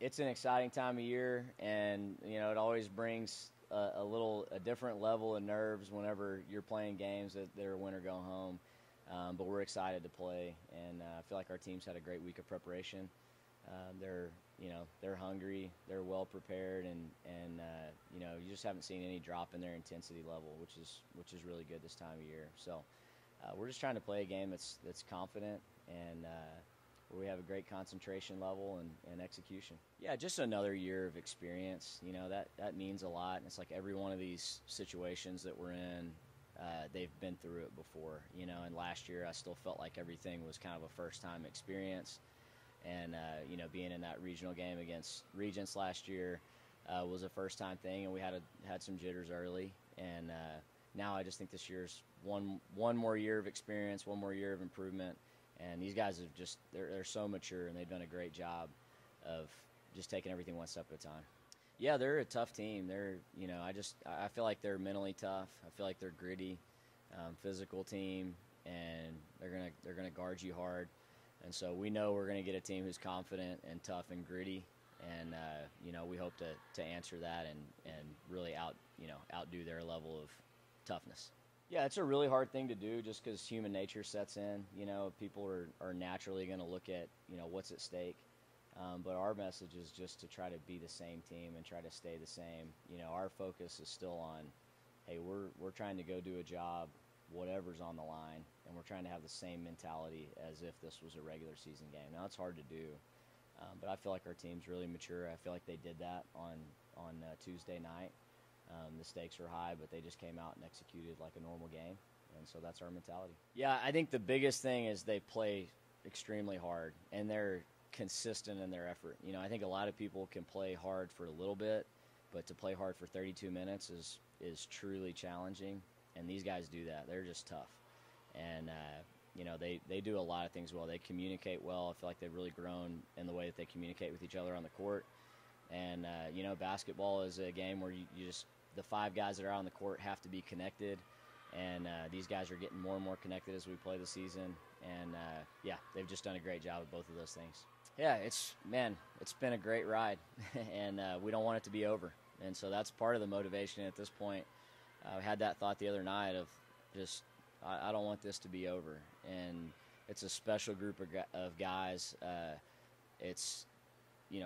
it's an exciting time of year, and it always brings a different level of nerves whenever you're playing games that are win or go home. But we're excited to play, and I feel like our team's had a great week of preparation. They're hungry, they're well prepared, and you just haven't seen any drop in their intensity level, which is really good this time of year. So we're just trying to play a game that's confident and where we have a great concentration level and execution. Yeah, just another year of experience. That means a lot. And it's like every one of these situations that we're in, they've been through it before. And last year I still felt like everything was kind of a first-time experience. And being in that regional game against Regents last year was a first-time thing, and we had some jitters early. And now I just think this year's one more year of experience, one more year of improvement. And these guys they're so mature, and they've done a great job of just taking everything one step at a time. Yeah, they're a tough team. I feel like they're mentally tough. I feel like they're gritty, physical team, and they're gonna guard you hard. And so we know we're going to get a team who's confident and tough and gritty, and we hope to answer that and really outdo their level of toughness. Yeah, it's a really hard thing to do just because human nature sets in. People are naturally going to look at what's at stake, but our message is just to try to be the same team and try to stay the same. Our focus is still on, hey, we're trying to go do a job, whatever's on the line, and we're trying to have the same mentality as if this was a regular season game. Now, it's hard to do, but I feel like our team's really mature. I feel like they did that on Tuesday night. The stakes were high, but they just came out and executed like a normal game, and so that's our mentality. Yeah, I think the biggest thing is they play extremely hard, and they're consistent in their effort. I think a lot of people can play hard for a little bit, but to play hard for 32 minutes is truly challenging. And these guys do that. They're just tough. And, they do a lot of things well. They communicate well. I feel like they've really grown in the way that they communicate with each other on the court. And, basketball is a game where the five guys that are out on the court have to be connected. And these guys are getting more and more connected as we play the season. And, they've just done a great job of both of those things. Yeah, it's been a great ride. And we don't want it to be over. And so that's part of the motivation at this point. I had that thought the other night of just, I don't want this to be over. And it's a special group of guys. It's,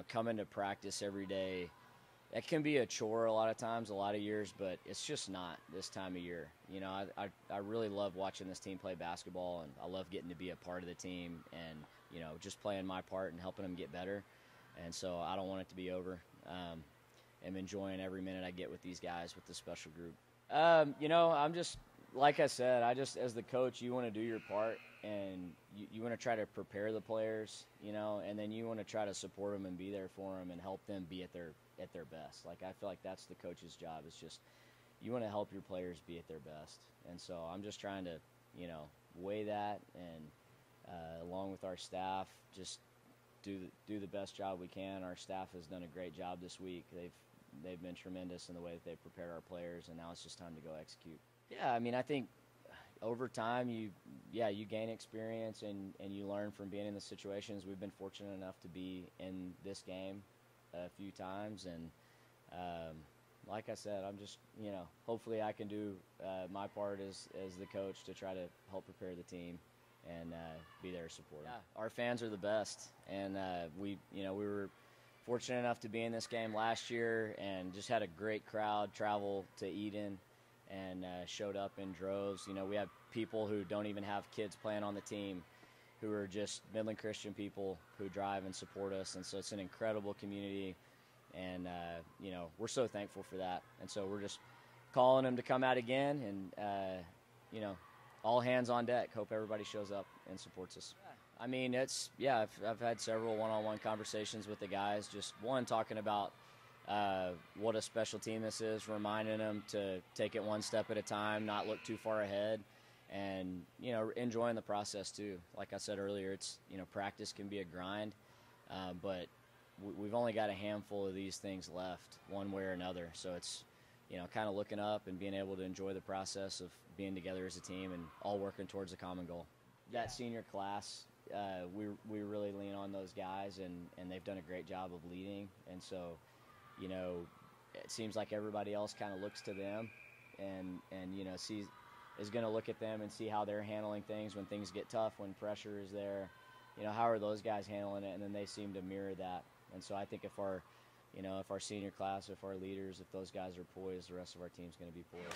coming to practice every day. It can be a chore a lot of times, a lot of years, but it's just not this time of year. I really love watching this team play basketball, and I love getting to be a part of the team and, just playing my part and helping them get better. And so I don't want it to be over. I'm enjoying every minute I get with these guys, with this special group. I'm just, like I said, as the coach, you want to do your part, and you want to try to prepare the players, and then you want to try to support them and be there for them and help them be at their best. Like, I feel like that's the coach's job. It's just, you want to help your players be at their best. And so I'm just trying to, weigh that and, along with our staff, just do the best job we can. Our staff has done a great job this week. They've been tremendous in the way that they've prepared our players, and now it's just time to go execute. Yeah, I think over time you gain experience and you learn from being in the situations. We've been fortunate enough to be in this game a few times, and like I said, I'm just, hopefully I can do my part as the coach to try to help prepare the team and be there to support them. Yeah, our fans are the best, and we were fortunate enough to be in this game last year and just had a great crowd travel to Eden and showed up in droves. We have people who don't even have kids playing on the team who are just Midland Christian people who drive and support us. And so it's an incredible community, and, we're so thankful for that. And so we're just calling them to come out again and, all hands on deck. Hope everybody shows up and supports us. I've had several one-on-one conversations with the guys, just one talking about what a special team this is, reminding them to take it one step at a time, not look too far ahead, and, enjoying the process too. Like I said earlier, it's, practice can be a grind, but we've only got a handful of these things left one way or another. So it's, kind of looking up and being able to enjoy the process of being together as a team and all working towards a common goal. That senior class we really lean on those guys, and they've done a great job of leading. And so, you know, it seems like everybody else kind of looks to them, and you know, is going to look at them and see how they're handling things when things get tough, when pressure is there. You know, how are those guys handling it? And then they seem to mirror that. And so I think if our senior class, if our leaders, if those guys are poised, the rest of our team's going to be poised.